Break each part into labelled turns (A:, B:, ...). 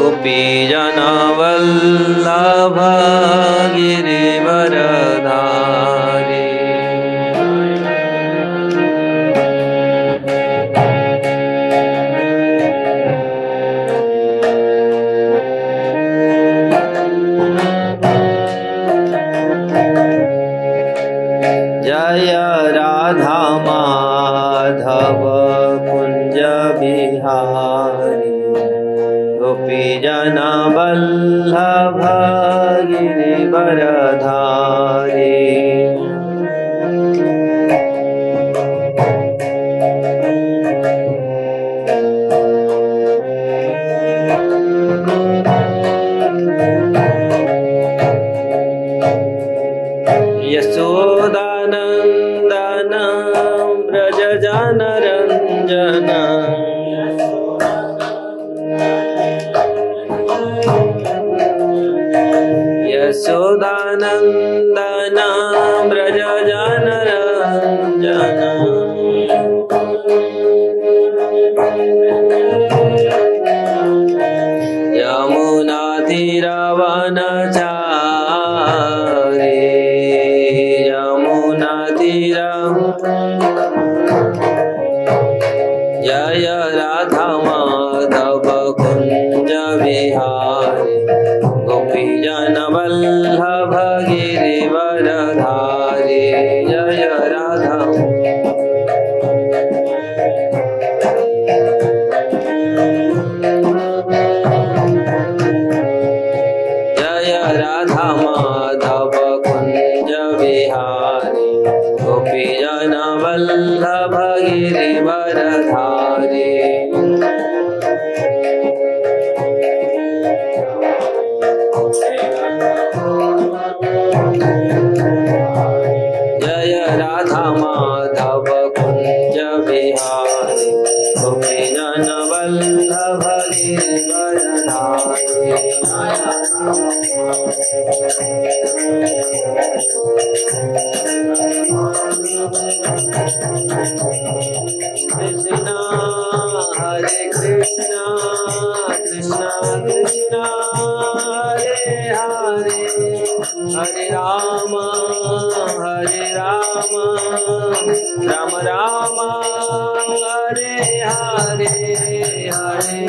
A: गोपीजनवल्लभ गिरिवरधारी। जय राधा माधव कुंज बिहारी, गोपीजन वल्लभ गिरिवरधारी। यशोदानंदन व्रज जनरंजन, यशोदानंदन व्रज जनरंजन। यमुना तीरवनचारी, यमुना तीर। जय राधा माधव कुंज बिहारी, गोपीजन वल्लभ गिरिवरधारी। जय राधा जय राधा माधव कुंज बिहारी, गोपीजन वल्लभ गिरिवरधारी। जय राधा माधव कुंज बिहारी, गोपीजन वल्लभ गिरिवरधारी। कृष्णा हरे कृष्णा, कृष्णा कृष्णा हरे हरे, हरे राम राम राम हरे हरे, हरे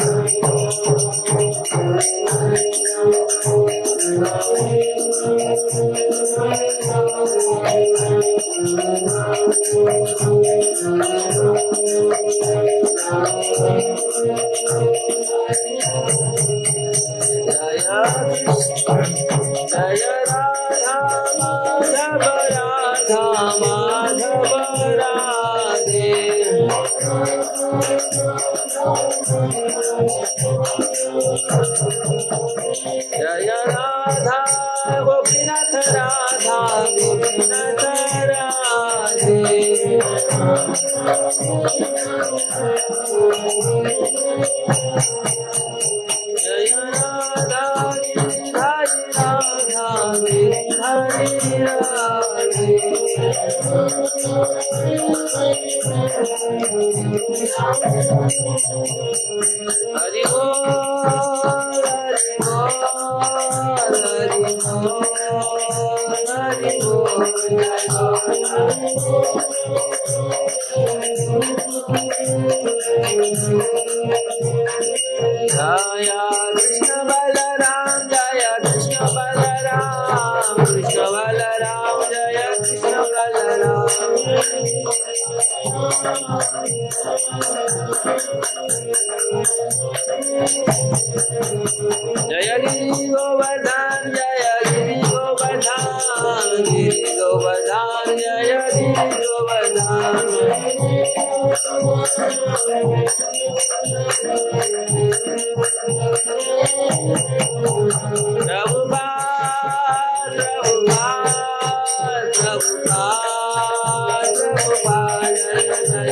A: जय राधा माधव, राधा माधव राधे। जय राधा गोपीनाथ, राधा गोपीनाथ राधे। जय राधा गिरिधारी, राधा गिरिधारी राधे। हरि बोल, हरि बोल, हरि बोल, हरि बोल। जय कृष्ण बलराम, जय कृष्ण बलराम, कृष्ण बलराम जय कृष्ण बलराम। जय गिरि गोवर्धन, जय गिरि गोवर्धन, गिरि गोवर्धन जय गिरि गोवर्धन। प्रभुपाद प्रभुपाद प्रभुपाद प्रभुपाद जय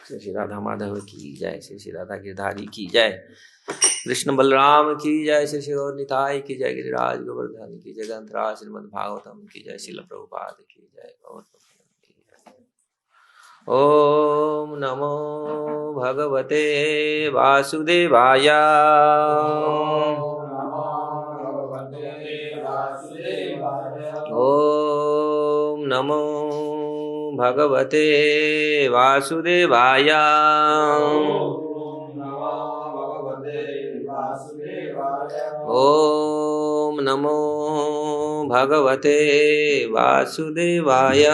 A: श्री राधा माधव की जय, श्री राधा गिरधारी की जय। कृष्ण बलराम की जय, श्री गौर निताई की जय, गिरिराज गोवर्धन की जय, ग्रंथराज श्रीमद् भागवतम की जय, श्रील प्रभुपाद की जय, गौर की जय। ओम नमो भगवते वासुदेवाय। ओम नमो भगवते वासुदेवाय। ओम नमो भगवते वासुदेवाय।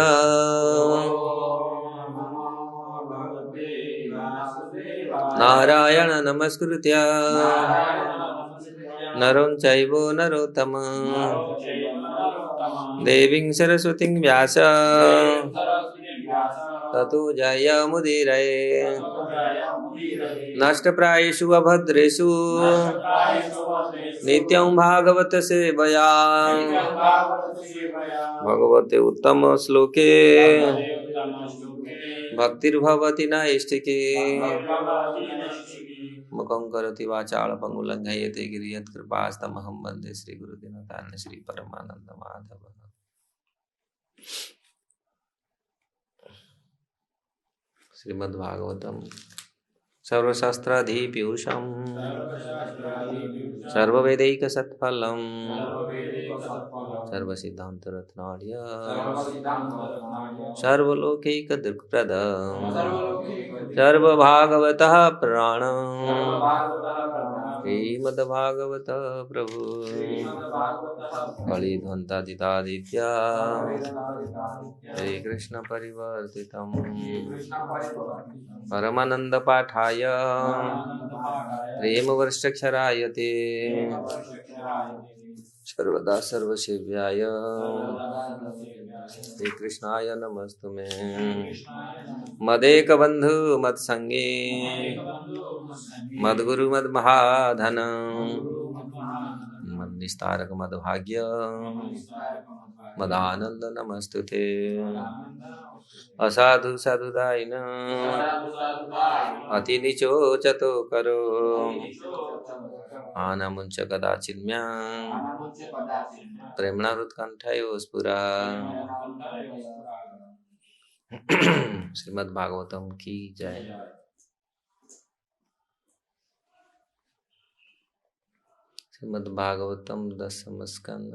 A: नारायण नमस्कृत्य नरं चैव नरोत्तमं देवीं सरस्वतीं व्यास ततो जयमुदीरये। नष्टप्रायेषु अभद्रेषु नित्यं भागवत सेवया भगवते उत्तम श्लोके भक्तिर्भवति नैष्ठिकी। मुखं करोति वाचालं पंगुं लङ्घयते गिरिं यत्कृपास्तमहं वन्दे श्रीगुरुदिनतां श्रीपरमानन्दमाधवम्। श्रीमद्भागवतम सर्वशास्त्राधिपीयूषं सर्ववेदैकसत्फलं सर्वसिद्धान्तरत्नाढ्य सर्वलोकैकदुःखप्रदं सर्वभागवतः पुराणं श्रीमद्भागवत प्रभु कलिध्वंतादितादित्य श्री कृष्ण परिवर्तितम् परमानंद पाठाय प्रेमवर्षक्षराय ते सर्वदा सर्वसेव्याय श्री कृष्णाय नमस्तुमे। मदेकबंधु मत्संगे मद्गुरु मद्महाधन मद्निस्तारक मद्भाग्य मदानंद नमस्तुते। असाधु साधुदायिन अति नीचो चतो करो आनमुंच कदाचिन्म्या प्रेमणा हृत्कंठयो स्फुरा। श्रीमद् भागवतम की जय। श्रीमद् भागवतम 10 स्कंद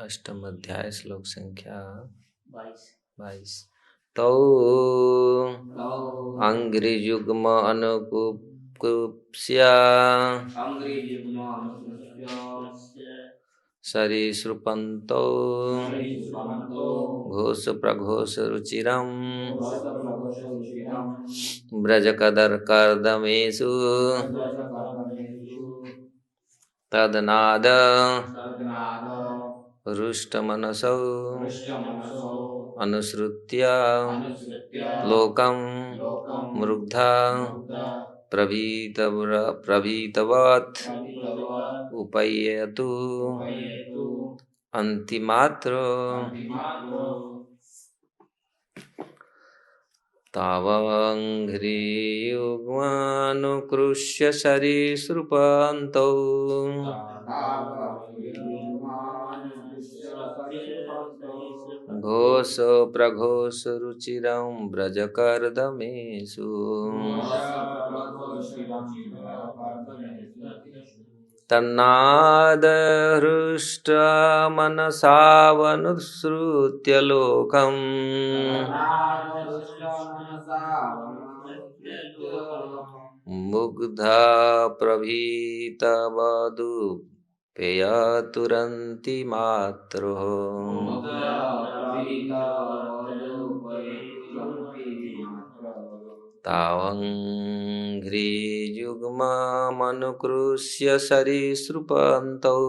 A: 8 अध्याय श्लोक संख्या 22। तौ अंघ्रियुग्म अनुकुप्स्या सरीसृपन्तौ घोष प्रघोष रुचिरं व्रजकदर्कर्दमेषु तदनाद रुष्टमनसौ अनुसृत्य लोकं मुग्धा प्रभीतवत् उपैयतु अन्तिमात्र तावङ्घ्रियुग्मानुकृष्य सरीसृपान्तौ घोष प्रघोष रुचिरं व्रजकर्दमेषु तन्नादहृष्टमनसावनुसृत्य लोकम् मुग्धा प्रभीतवदुपेयतुरन्ति मात्रो तावङ्घ्रियुग्ममनुकृष्य सरीसृपन्तौ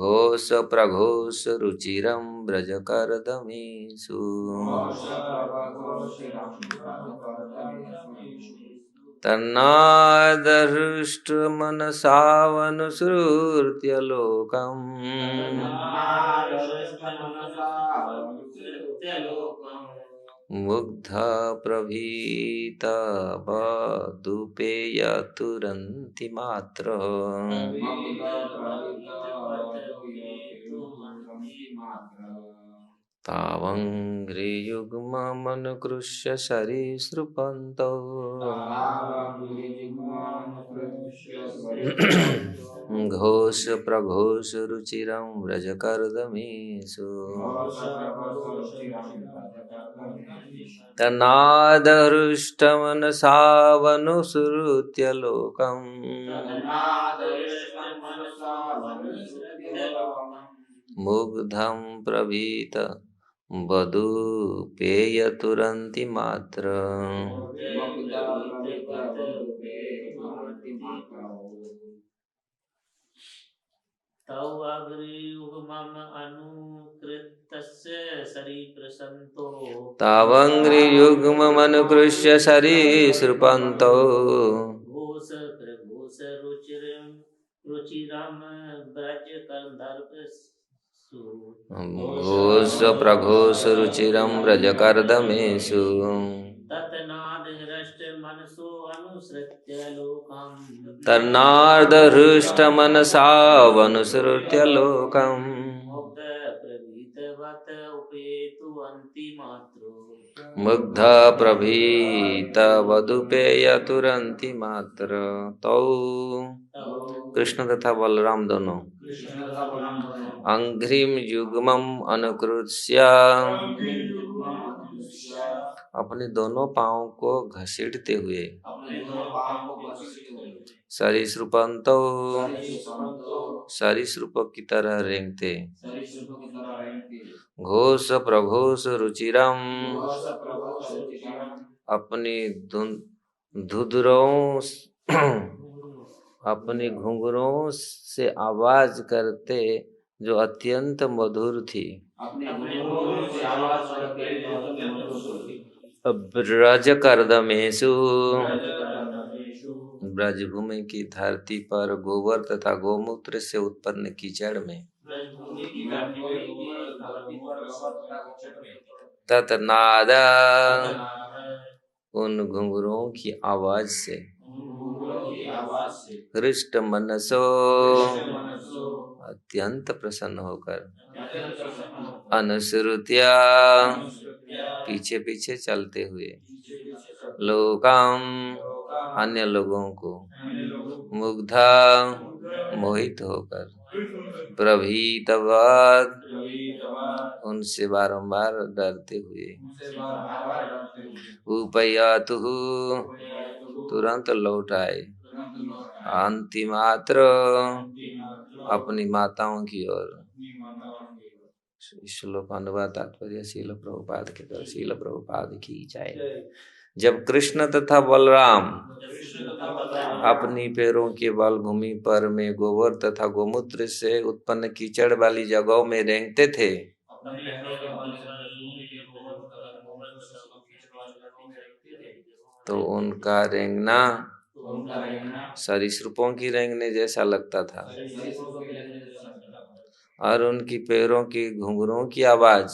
A: घोष प्रघोष रुचिरं व्रजकर्दमेषु तन्नादहृष्टमनसावनुसृत्य लोकम् मुग्धा प्रभीता वधूपेयतुरन्ति मात्र तावङ्घ्रियुग्ममनुकृष्य सरीसृपन्तौ घोष प्रघोष रुचिरं व्रजकर्दमेषु तन्नादहृष्टमनसावनुसृत्य लोकम् मुग्धं प्रभीत वधूपेयतुरन्ति मात्र तावङ्घ्रियुग्ममनुकृष्य सरीसृपन्तौ घोष प्रघोष रुचिरं व्रजकर्दमेषु तन्नादहृष्टमनसावनुसृत्य लोकम् मुग्धा प्रभीत वधूपेयतुरन्ति मात्र। तौ कृष्ण तथा बलराम दोनों अंघ्रिम युग्मम अनुकृत्य अपने दोनों पांवों को घसीटते हुए सरीसृपन्तौ सरीसृप की तरह रेंगते घोष प्रघोष रुचिरम अपनी धुधुरों अपनी घुंघरों से आवाज करते जो अत्यंत मधुर थी ब्रज कर्दमेषु ब्रजभूमि की धरती पर गोबर तथा गोमूत्र से उत्पन्न कीचड़ में ततनादा उन घुंघरुओं की आवाज से हृष्ट मनसो अत्यंत प्रसन्न होकर अनुसृत्या पीछे पीछे चलते हुए लोकम अन्य लोगों को मुग्धा मोहित होकर प्रभीतवत उनसे बारंबार डरते हुए उपयातु तुरंत लौट आए अंतिमात्र अपनी माताओं की ओर। श्लोक अनुवाद तात्पर्य शील प्रभुपाद के द्वारा। शील प्रभुपाद की जय। जब कृष्ण तथा बलराम अपनी पैरों के बल भूमि पर में गोबर तथा गोमूत्र से उत्पन्न कीचड़ वाली जगहों में रेंगते थे तो उनका रेंगना सरीसृपों की रेंगने जैसा लगता था और उनकी पैरों की घुंघरुओं की आवाज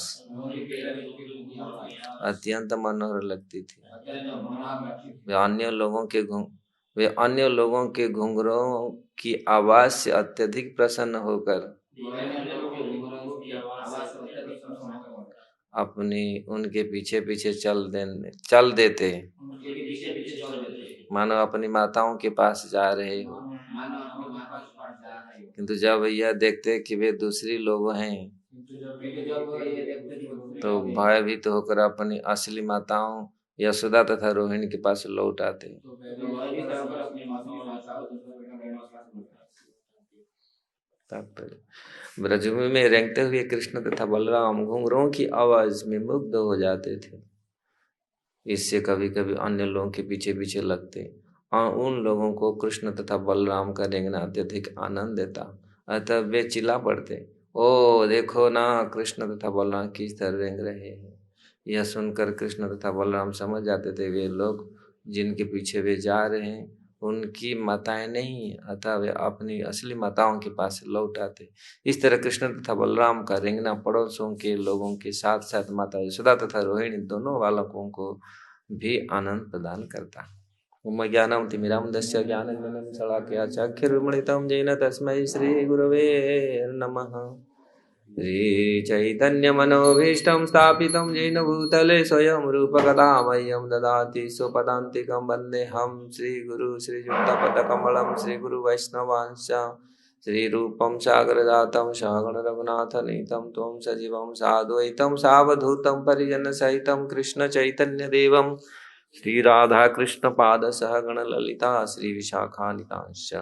A: अत्यंत मनोहर लगती थी। वे अन्य लोगों के घुंघरुओं की आवाज से अत्यधिक प्रसन्न होकर अपनी उनके पीछे पीछे चल देते मानो अपनी माताओं के पास जा रहे हो। किंतु जब यह देखते कि वे दूसरी लोग हैं तो भयभीत होकर अपनी असली माताओं यशोदा तथा रोहिणी के पास लौट आते। ब्रजभूमि में रेंगते हुए कृष्ण तथा बलराम घुंघरुओं की आवाज में मुग्ध हो जाते थे। इससे कभी कभी अन्य लोगों के पीछे पीछे लगते और उन लोगों को कृष्ण तथा बलराम का रेंगना अत्यधिक आनंद देता। अतः वे चिल्ला पड़ते, ओ देखो ना कृष्ण तथा बलराम किस तरह रेंग रहे हैं। यह सुनकर कृष्ण तथा बलराम समझ जाते थे वे लोग जिनके पीछे वे जा रहे हैं उनकी माताएं नहीं, अतः वे अपनी असली माताओं के पास लौट आते। इस तरह कृष्ण तथा बलराम का रेंगना पड़ोसों के लोगों के साथ साथ माता यशोदा तथा रोहिणी दोनों बालकों को भी आनंद प्रदान करता। ज्ञानम तिमिरान्धस्य ज्ञानञ्जनं शलाकया चक्षुरुन्मीलितं येन तस्मै श्रीगुरवे नमः। श्रीचैतन्यमनोभीष्टं स्थापितं येन भूतले स्वयं रूपकदा मह्यं ददाति स्वपदान्तिकं वन्देऽहं श्रीगुरु श्रीयुक्तपदकमलं श्रीगुरुवैष्णवांश्च श्रीरूपं सागरजातं सहगणरघुनाथनीतं त्वं सजीवं साद्वैतं सावधूतं परिजनसहितं कृष्णचैतन्यदेवं श्रीराधाकृष्णपाद सहगण ललिता श्री विशाखानितांश्च।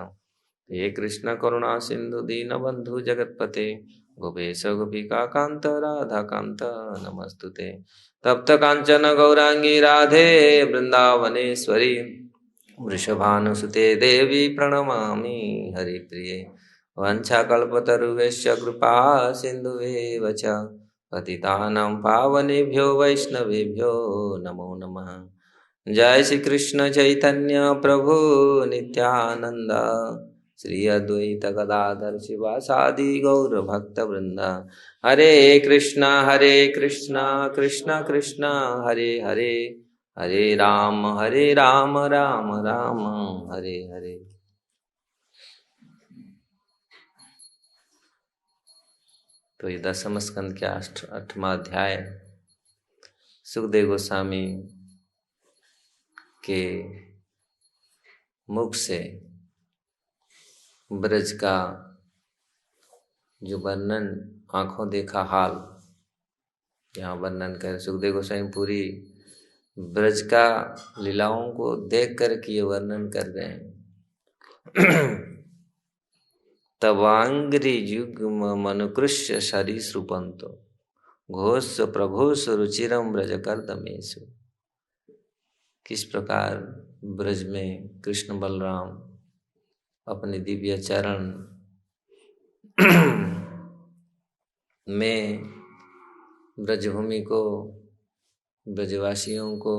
A: हे कृष्ण करुणा सिंधु दीनबंधु जगतपते गोपेश गोपिका कांत राधा कांत नमस्तुते। तप्त कांचन गौरांगी राधे वृंदावनेश्वरी वृषभानुसुते देवी प्रणमामि हरिप्रिये। वंशाकल्पतरुभ्यश्च कृपा सिन्धुभ्येव च पतितानां पावनेभ्यो वैष्णवेभ्यो नमो नमः। जय श्री कृष्ण चैतन्य प्रभु नित्यानंद श्री अद्वैत गदाधर शिवासादि गौर भक्त वृंद। हरे कृष्णा कृष्णा कृष्णा हरे हरे, हरे राम राम राम हरे हरे। तो ये 10वें स्कंद के 8वां अध्याय सुखदेव गोस्वामी के मुख से ब्रज का जो वर्णन, आंखों देखा हाल यहाँ वर्णन कर सुखदेव गोस्वामी पूरी ब्रज का लीलाओं को देख कर के ये वर्णन कर रहे हैं। तवांग्री युग्म मनुकृष्य सरीसृपंतो घोष प्रघोष रुचिरम ब्रज कर्दमेषु। किस प्रकार ब्रज में कृष्ण बलराम अपने दिव्य चरण में ब्रजभूमि को, ब्रजवासियों को,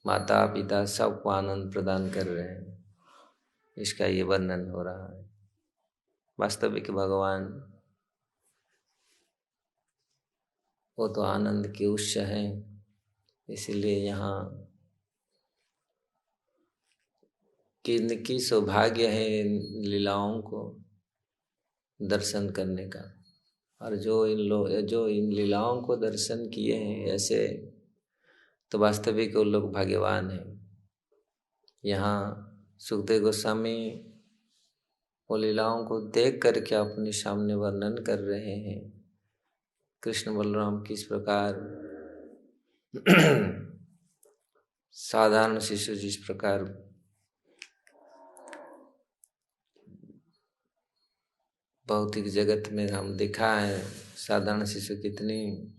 A: माता पिता सबको आनंद प्रदान कर रहे हैं, इसका ये वर्णन हो रहा है। वास्तविक भगवान वो तो आनंद के उच्च हैं, इसीलिए यहाँ किनकी सौभाग्य है लीलाओं को दर्शन करने का। और जो इन लीलाओं को दर्शन किए हैं ऐसे, तो वास्तविक वो लोग भाग्यवान हैं। यहाँ सुखदेव गोस्वामी वो लीलाओं को देख करके अपने सामने वर्णन कर रहे हैं। कृष्ण बलराम किस प्रकार साधारण शिशु जिस प्रकार भौतिक जगत में हम देखा है, साधारण शिशु कितनी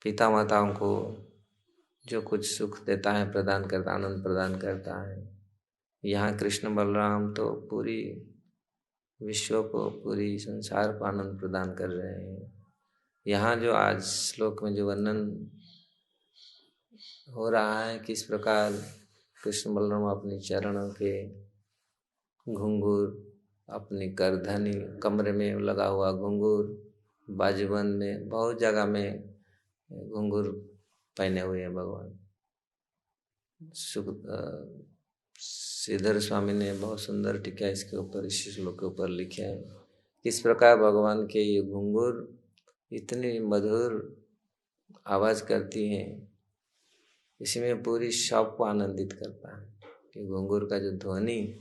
A: पिता माताओं को जो कुछ सुख देता है, प्रदान करता, आनंद प्रदान करता है। यहाँ कृष्ण बलराम तो पूरी विश्व को, पूरी संसार को आनंद प्रदान कर रहे हैं। यहाँ जो आज श्लोक में जो वर्णन हो रहा है, किस प्रकार कृष्ण बलराम अपने चरणों के घुंघरू, अपनी करधनी, कमरे में लगा हुआ घुंघरू, बाजूबंद में, बहुत जगह में घुंघरू पहने हुए हैं भगवान। श्रीधर स्वामी ने बहुत सुंदर टीका इसके ऊपर, इस श्लोक के ऊपर लिखे हैं। किस प्रकार भगवान के ये घुंघरू इतनी मधुर आवाज करती हैं, इसी में पूरी शब को आनंदित करता है। कि घुंघरू का जो ध्वनि,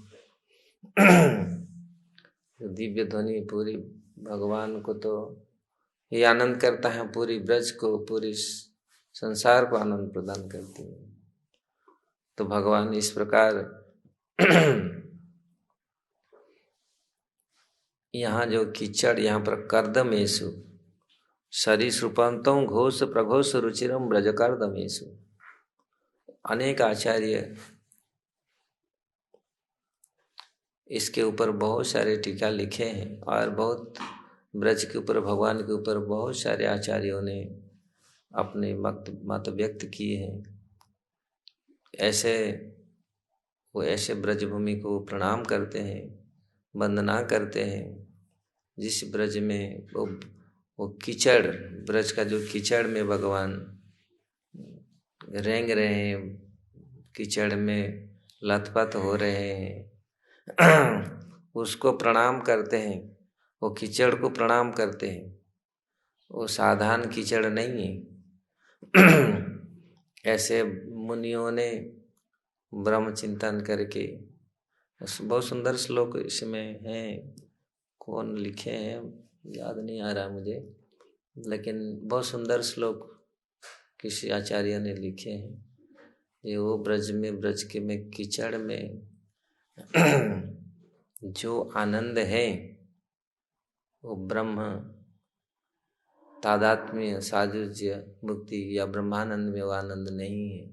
A: जो दिव्य ध्वनि पूरी भगवान को तो ये आनंद करता है, पूरी ब्रज को, पूरी संसार को आनंद प्रदान करती है। तो भगवान इस प्रकार यहाँ जो कीचड़, यहाँ पर कर्दमेषु सरीसृपंतों घोष प्रघोष रुचिरम ब्रज कर्दमेषु। अनेक आचार्य इसके ऊपर बहुत सारे टीका लिखे हैं और बहुत ब्रज के ऊपर, भगवान के ऊपर बहुत सारे आचार्यों ने अपने मत व्यक्त किए हैं। ऐसे वो ऐसे ब्रजभूमि को प्रणाम करते हैं, वंदना करते हैं। जिस ब्रज में वो कीचड़, ब्रज का जो कीचड़ में भगवान रेंग रहे हैं, कीचड़ में लथपथ हो रहे हैं, उसको प्रणाम करते हैं, वो कीचड़ को प्रणाम करते हैं। वो साधारण कीचड़ नहीं है। ऐसे मुनियों ने ब्रह्म चिंतन करके, बहुत सुंदर श्लोक इसमें हैं, कौन लिखे हैं याद नहीं आ रहा मुझे, लेकिन बहुत सुंदर श्लोक किसी आचार्य ने लिखे हैं। ये वो ब्रज के में कीचड़ में जो आनंद है वो ब्रह्म तादात्म्य सायुज्य मुक्ति या ब्रह्मानंद में वो आनंद नहीं है।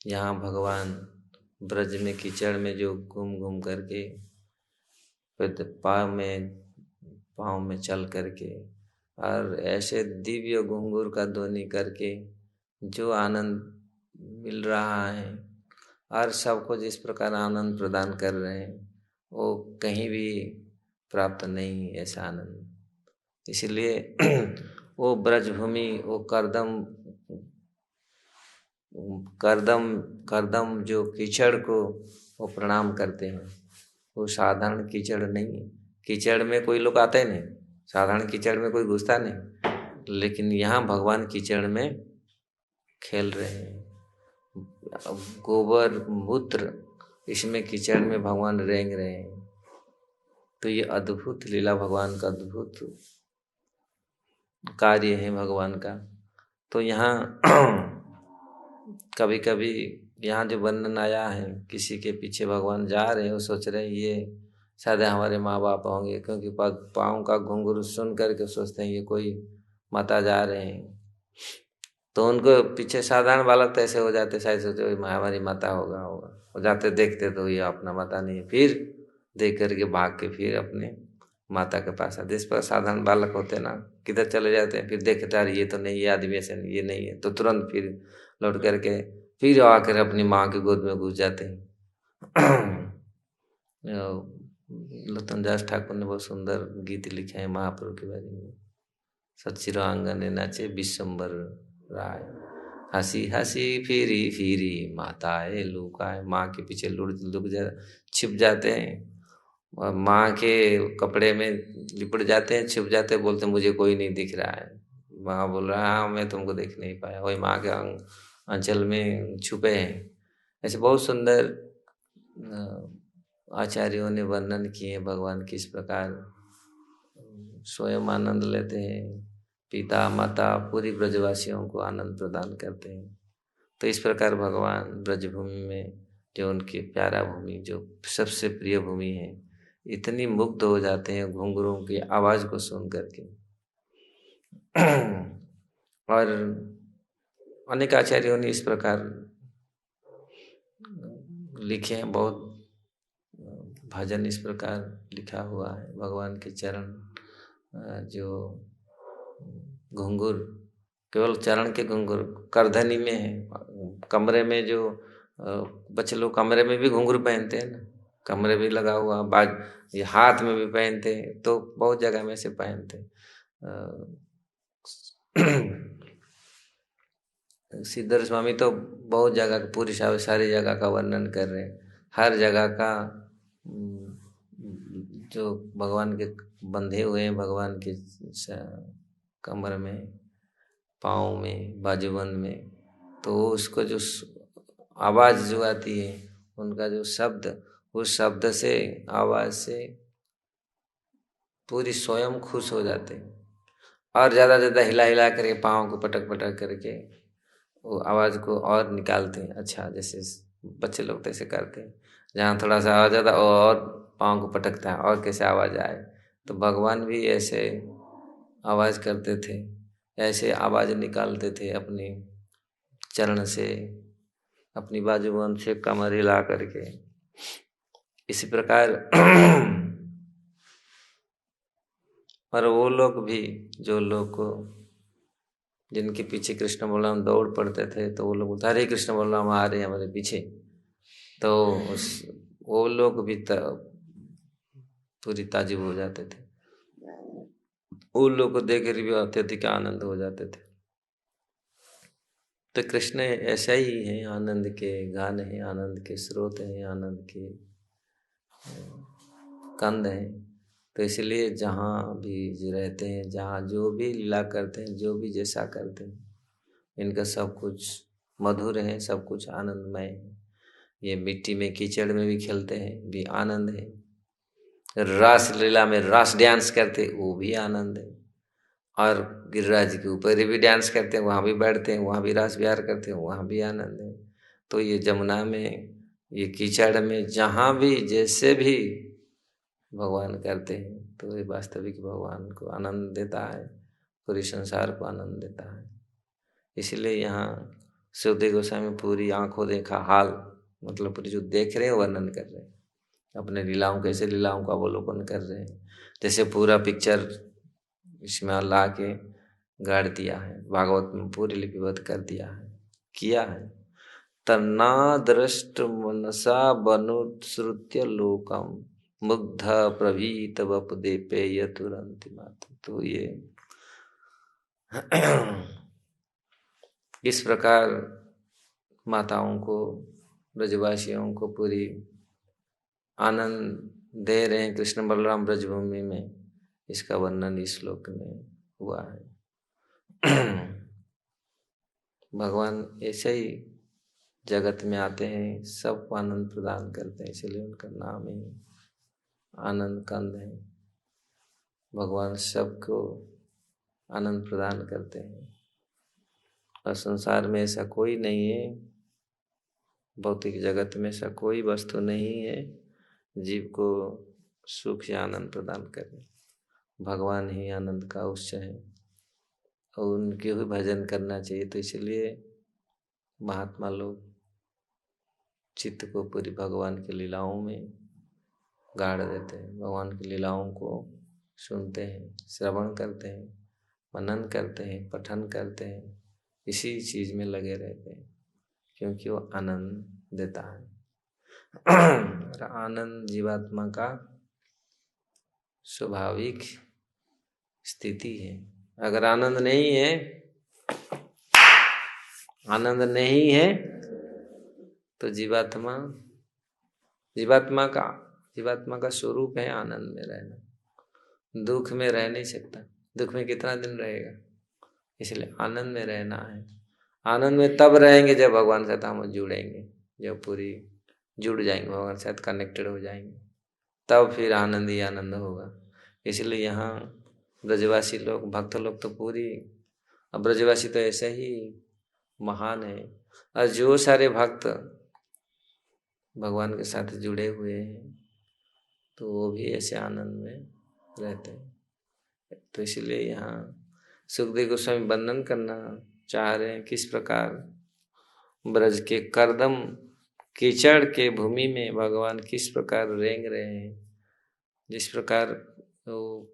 A: यहाँ भगवान ब्रज में कीचड़ में जो घूम घूम करके पाँव में चल करके और ऐसे दिव्य घुंघरू का ध्वनि करके जो आनंद मिल रहा है और सबको जिस प्रकार आनंद प्रदान कर रहे हैं वो कहीं भी प्राप्त नहीं ऐसा आनंद। इसलिए वो ब्रजभूमि, वो करदम जो कीचड़ को वो प्रणाम करते हैं। वो साधारण कीचड़ नहीं है। कीचड़ में कोई लोग आते नहीं, साधारण कीचड़ में कोई घुसता नहीं, लेकिन यहाँ भगवान कीचड़ में खेल रहे हैं। गोबर मूत्र इसमें कीचड़ में भगवान रेंग रहे हैं। तो ये अद्भुत लीला भगवान का, अद्भुत कार्य है भगवान का। तो यहाँ कभी कभी यहाँ जो वर्णन आया है, किसी के पीछे भगवान जा रहे हैं, वो सोच रहे हैं ये शायद हमारे माँ बाप होंगे, क्योंकि पाँव का घुंघरू सुन करके सोचते हैं ये कोई माता जा रहे हैं। तो उनको पीछे साधारण बालक तो ऐसे हो जाते, शायद सोचते हमारी माता होगा वो जाते देखते तो ये अपना माता नहीं है, फिर देख करके भाग के फिर अपने माता के पास आते। इस पर साधारण बालक होते ना, किधर चले जाते हैं, फिर देखते यार ये तो नहीं, ये आदमी ऐसे नहीं, ये नहीं है, तो तुरंत फिर लौट करके फिर आकर अपनी माँ की गोद में घुस जाते हैं। लतन दास ठाकुर ने बहुत सुंदर गीत लिखे हैं महाप्रभु के बारे में। सचिर आंगन नाचे विश्वम्बर राय, हंसी हंसी फिरी फिरी माताए लुकाए। माँ के पीछे लुक छिप जाते हैं और माँ के कपड़े में लिपट जाते हैं, छिप जाते हैं, बोलते मुझे कोई नहीं दिख रहा है। माँ बोल रहा है हाँ मैं तुमको देख नहीं पाया, वही माँ के अंचल में छुपे हैं। ऐसे बहुत सुंदर आचार्यों ने वर्णन किए भगवान किस प्रकार स्वयं आनंद लेते हैं, पिता माता पूरी ब्रजवासियों को आनंद प्रदान करते हैं। तो इस प्रकार भगवान ब्रजभूमि में, जो उनकी प्यारा भूमि, जो सबसे प्रिय भूमि है, इतनी मुग्ध हो जाते हैं घुंघरूओं की आवाज को सुन करके। और अनेक आचार्यों ने इस प्रकार लिखे हैं, बहुत भजन इस प्रकार लिखा हुआ है। भगवान के चरण जो घुंघरू, केवल चरण के घुंघरू करधनी में है, कमरे में जो बच्चे लोग कमरे में भी घुंघरू पहनते हैं ना, कमरे भी लगा हुआ, ये हाथ में भी पहनते हैं, तो बहुत जगह में से पहनते हैं। सिद्धर स्वामी तो बहुत जगह, पूरी सारी जगह का वर्णन कर रहे हैं। हर जगह का जो भगवान के बंधे हुए हैं, भगवान के कमर में, पाँव में, बाजूबंद में, तो उसको जो आवाज जो आती है, उनका जो शब्द, उस शब्द से, आवाज से पूरी स्वयं खुश हो जाते हैं और ज़्यादा हिला हिला करके पाँव को पटक पटक करके वो आवाज़ को और निकालते हैं। अच्छा, जैसे बच्चे लोग तो ऐसे करते हैं, जहाँ थोड़ा सा आवाज़ आता और पाँव को पटकता है और कैसे आवाज़ आए। तो भगवान भी ऐसे आवाज़ करते थे, ऐसे आवाज़ निकालते थे अपने चरण से, अपनी बाजूबंद से कमर हिला करके। इसी प्रकार और वो लोग भी, जो लोग को जिनके पीछे कृष्ण बलराम दौड़ पड़ते थे, तो वो लोग बोलते हरे कृष्ण बलराम आ रहे हैं हमारे पीछे। तो वो लोग भी पूरी ताजुब हो जाते थे। उन लोग को देख कर भी अत्यधिक आनंद हो जाते थे। तो कृष्ण ऐसा ही है, आनंद के गान है, आनंद के स्रोत हैं, आनंद के कंद हैं। तो इसलिए जहाँ भी रहते हैं, जहाँ जो भी लीला करते हैं, जो भी जैसा करते हैं, इनका सब कुछ मधुर है, सब कुछ आनंदमय है। ये मिट्टी में कीचड़ में भी खेलते हैं, भी आनंद है। रास लीला में रास डांस करते, वो भी आनंद है। और गिरिराज के ऊपर भी डांस करते हैं, वहाँ भी बैठते हैं, वहाँ भी रास विहार करते हैं, वहाँ भी आनंद है। तो ये जमुना में, ये कीचड़ में, जहाँ भी जैसे भी भगवान करते हैं, तो ये वास्तविक भगवान को आनंद देता है, पूरी संसार को आनंद देता है। इसलिए यहाँ सुखदेव गोस्वामी पूरी आंखों देखा हाल, मतलब पूरी जो देख रहे हैं वर्णन कर रहे हैं, अपने लीलाओं, कैसे लीलाओं का अवलोकन कर रहे हैं। जैसे पूरा पिक्चर इसमें ला के गाड़ दिया है, भागवत में पूरी लिपिबद्ध कर दिया है, किया है। तना दृष्ट मनसा बनुश्रुत्य लोकम मुग्ध प्रभीत वपुदे पेय तुरंत मात। तो ये इस प्रकार माताओं को, ब्रजवासियों को पूरी आनंद दे रहे हैं कृष्ण बलराम ब्रजभूमि में, इसका वर्णन इस श्लोक में हुआ है। भगवान ऐसे ही जगत में आते हैं, सबको आनंद प्रदान करते हैं, इसलिए उनका नाम ही आनंद कंद है। भगवान सबको आनंद प्रदान करते हैं। और संसार में ऐसा कोई नहीं है, भौतिक जगत में ऐसा कोई वस्तु नहीं है जीव को सुख या आनंद प्रदान करे। भगवान ही आनंद का उत्स है और उनके ही भजन करना चाहिए। तो इसलिए महात्मा लोग चित्त को पूरी भगवान की लीलाओं में गाड़ देते हैं, भगवान की लीलाओं को सुनते हैं, श्रवण करते हैं, मनन करते हैं, पठन करते हैं, इसी चीज में लगे रहते हैं, क्योंकि वो आनंद देता है। और आनंद जीवात्मा का स्वाभाविक स्थिति है। अगर आनंद नहीं है, आनंद नहीं है तो जीवात्मा का स्वरूप है आनंद में रहना। दुख में रह नहीं सकता, दुख में कितना दिन रहेगा। इसलिए आनंद में रहना है। आनंद में तब रहेंगे जब भगवान के साथ हम जुड़ेंगे, जब पूरी जुड़ जाएंगे, भगवान के साथ कनेक्टेड हो जाएंगे, तब फिर आनंद ही आनंद होगा। इसलिए यहाँ ब्रजवासी लोग, भक्त लोग तो पूरी, अब ब्रजवासी तो ऐसे ही महान है। और जो सारे भक्त भगवान के साथ जुड़े हुए हैं तो वो भी ऐसे आनंद में रहते हैं। तो इसलिए यहाँ सुखदेव गोस्वामी वर्णन करना चाह रहे हैं किस प्रकार ब्रज के कर्दम कीचड़ के भूमि में भगवान किस प्रकार रेंग रहे हैं। जिस प्रकार वो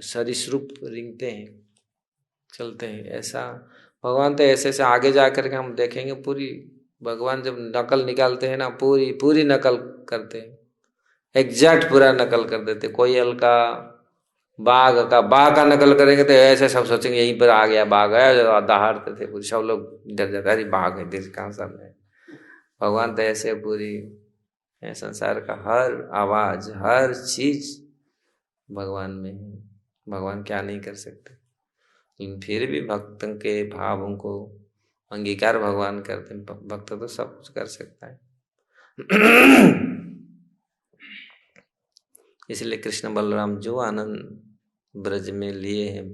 A: सरीसृप रेंगते हैं, चलते हैं, ऐसा भगवान तो ऐसे ऐसे आगे जा कर के हम देखेंगे। पूरी भगवान जब नकल निकालते हैं ना, पूरी पूरी नकल करते हैं, एग्जैक्ट पूरा नकल कर देते। कोई हल्का बाघ का नकल करेंगे तो ऐसे सब सोचेंगे यहीं पर आ गया बाघ है, दहाड़ते थे पूरी, सब लोग डर जाते, अरे बाघ है, देख कहाँ सामने। भगवान तो ऐसे पूरी संसार का हर आवाज, हर चीज भगवान में है। भगवान क्या नहीं कर सकते, लेकिन फिर भी भक्तों के भावों को अंगीकार भगवान करते हैं। भक्त तो सब कुछ कर सकता है। इसलिए कृष्ण बलराम जो आनंद ब्रज में लिए हैं,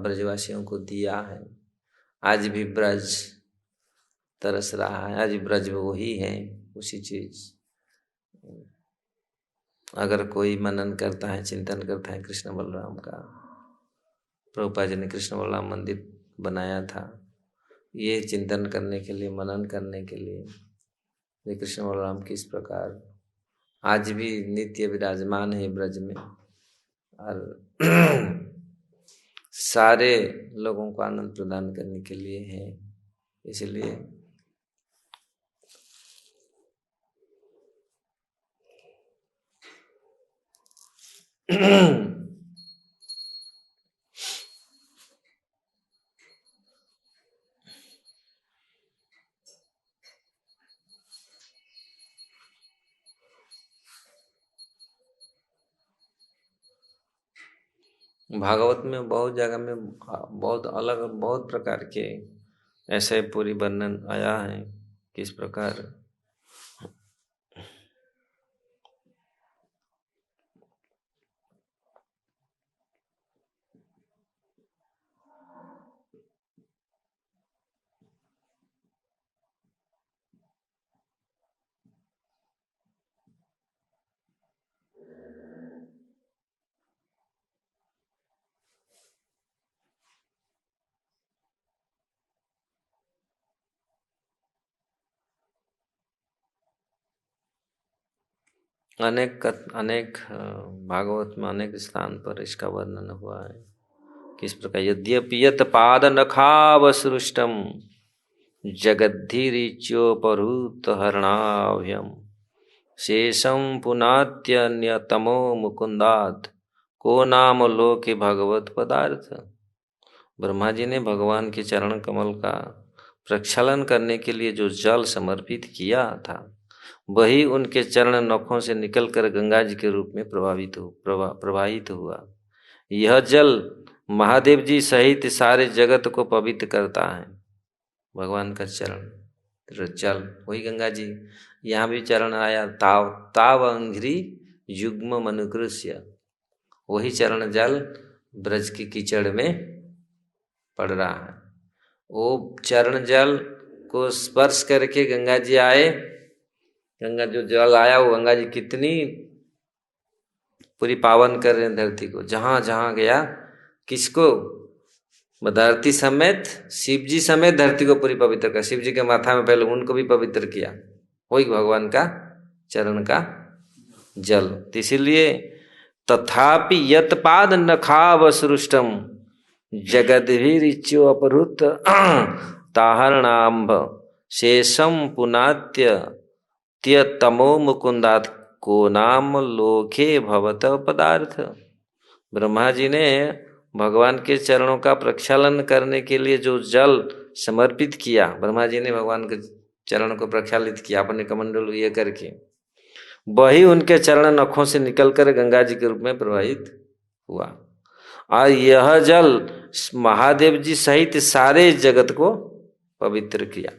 A: ब्रजवासियों को दिया है, आज भी ब्रज तरस रहा है, आज भी ब्रज वही है, उसी चीज। अगर कोई मनन करता है, चिंतन करता है कृष्ण बलराम का, प्रभुपाद जी ने कृष्ण बलराम मंदिर बनाया था ये चिंतन करने के लिए, मनन करने के लिए, ये कृष्ण बलराम किस प्रकार आज भी नित्य विराजमान है ब्रज में और सारे लोगों को आनंद प्रदान करने के लिए है। इसलिए भागवत में बहुत जगह में बहुत अलग बहुत प्रकार के ऐसे पूरी वर्णन आया है किस प्रकार अनेक भागवत में अनेक स्थान पर इसका वर्णन हुआ है किस प्रकार यद्यपि यत पाद नखावसृष्टम जगद्धिरिच्योपहृत हरणाभ्यम शेषम पुनात्यन्यतमो मुकुंदात को नाम लोके भगवत पदार्थ। ब्रह्मा जी ने भगवान के चरण कमल का प्रक्षालन करने के लिए जो जल समर्पित किया था वही उनके चरण नखों से निकलकर गंगा जी के रूप में प्रवाहित हुआ। यह जल महादेव जी सहित सारे जगत को पवित्र करता है। भगवान का चरण जल वही गंगा जी, यहाँ भी चरण आया ताव ताव अंघ्रि युग्म मनुकृष्य, वही चरण जल ब्रज की कीचड़ में पड़ रहा है। वो चरण जल को स्पर्श करके गंगा जी आए, गंगा जो जल आया वो गंगा जी कितनी पूरी पावन कर रहे हैं धरती को। जहां जहां गया किसको, धरती समेत शिव जी समेत धरती को पूरी पवित्र कर। शिव जी के माथा में पहले उनको भी पवित्र किया, वही भगवान का चरण का जल। तो इसीलिए तथापि यत्पाद नखावसृष्टम जगद्भिरिच्यो अपहृत ताहरणाम्भ शेषम पुनात्य त्यतमो मुकुंदात को नाम लोके भवत पदार्थ। ब्रह्मा जी ने भगवान के चरणों का प्रक्षालन करने के लिए जो जल समर्पित किया, ब्रह्मा जी ने भगवान के चरण को प्रक्षालित किया अपने कमंडल ये करके, वही उनके चरण नखों से निकलकर गंगा जी के रूप में प्रवाहित हुआ। और यह जल महादेव जी सहित सारे जगत को पवित्र किया।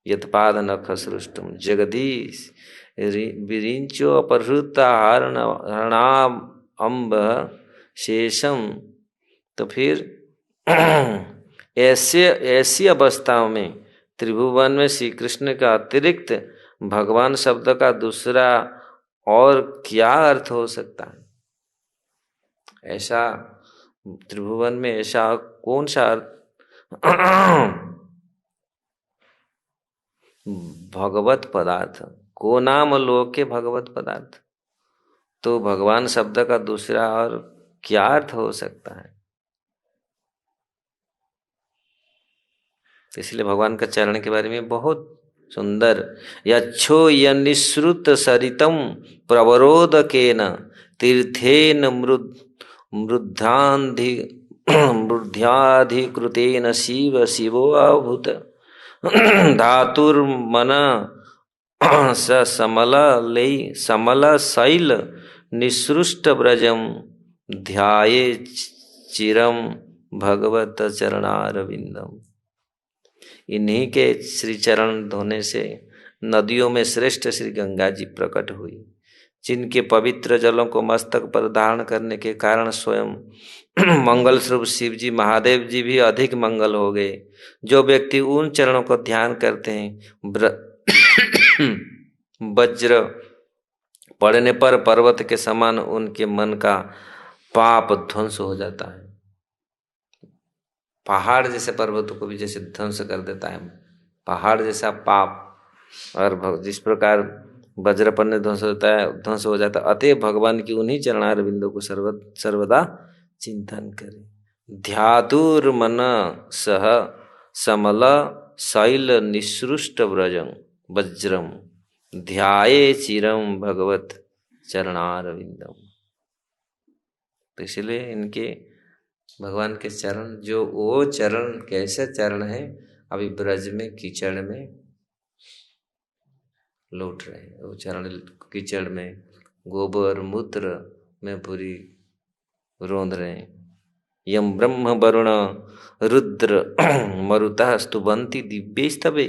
A: यत्पाद नख सृष्टम जगदीश विरिंचो अपहृता हरणाम अम्ब शेषम। तो फिर ऐसी अवस्थाओं में त्रिभुवन में श्री कृष्ण का अतिरिक्त भगवान शब्द का दूसरा और क्या अर्थ हो सकता है? ऐसा त्रिभुवन में ऐसा कौन सा अर्थ भगवत पदार्थ को नाम लोके भगवत पदार्थ, तो भगवान शब्द का दूसरा और क्या अर्थ हो सकता है? इसलिए भगवान का चरण के बारे में बहुत सुंदर, यच्छो यनिश्रुत सरितम प्रवरोदकेन तीर्थेन मृद्ध्याधिकृतेन शिव शिवो अभूत धातुर्मन स समल शैल निसृष्ट ब्रजम ध्याये चिरम भगवत चरणारविंदम। इन्हीं के श्री चरण धोने से नदियों में श्रेष्ठ श्री गंगा जी प्रकट हुई, जिनके पवित्र जलों को मस्तक पर धारण करने के कारण स्वयं मंगल स्वरूप शिव जी महादेव जी भी अधिक मंगल हो गए। जो व्यक्ति उन चरणों को ध्यान करते हैं वज्र पड़ने पर पर्वत के समान उनके मन का पाप ध्वंस हो जाता है। पहाड़ जैसे पर्वतों को भी जैसे ध्वंस कर देता है पहाड़ जैसा पाप, और जिस प्रकार वज्र पड़ने ध्वंस हो जाता है। अतः भगवान की उन्हीं चरणार बिंदु को सर्वदा चिंतन करें। ध्यातुर्मन सह समल शैल निसृष्ट वज्रम ध्याये चिरम भगवत चरणारविंदम। तो इसलिए इनके भगवान के चरण, जो वो चरण कैसे चरण है, अभी ब्रज में कीचड़ में लौट रहे हैं। वो चरण कीचड़ में गोबर मूत्र में पूरी रोंद रहे हैं। यम ब्रह्म वरुण रुद्र मरुतः स्तुवन्ति दिव्यैस्तवे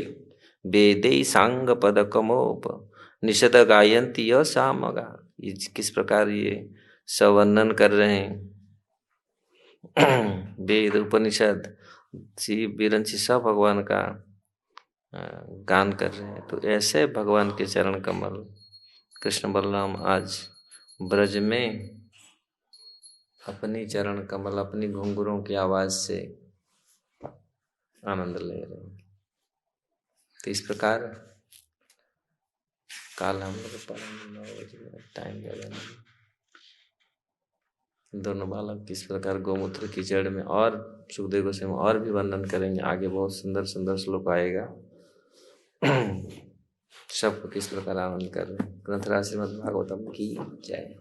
A: वेदै सांग पद कमोप निषद गायन्ति य सामगा। ये किस प्रकार ये सवर्णन कर रहे हैं। वेद उपनिषद शिव विरंची सब भगवान का गान कर रहे हैं। तो ऐसे भगवान के चरण कमल कृष्ण बलराम आज ब्रज में अपनी चरण कमल, अपनी घुंघरों की आवाज से आनंद ले रहे हैं। तो इस प्रकार काल हम लोग पढ़ेंगे 9 बजे, टाइम ज़्यादा नहीं। दोनों बालक किस प्रकार गोमूत्र कीचड़ में, और सुखदेव गोस्वामी और भी वर्णन करेंगे आगे, बहुत सुंदर सुंदर श्लोक आएगा। सबको किस प्रकार आनंद कर रहे हैं। ग्रंथराज श्रीमद् भागवतम की जय।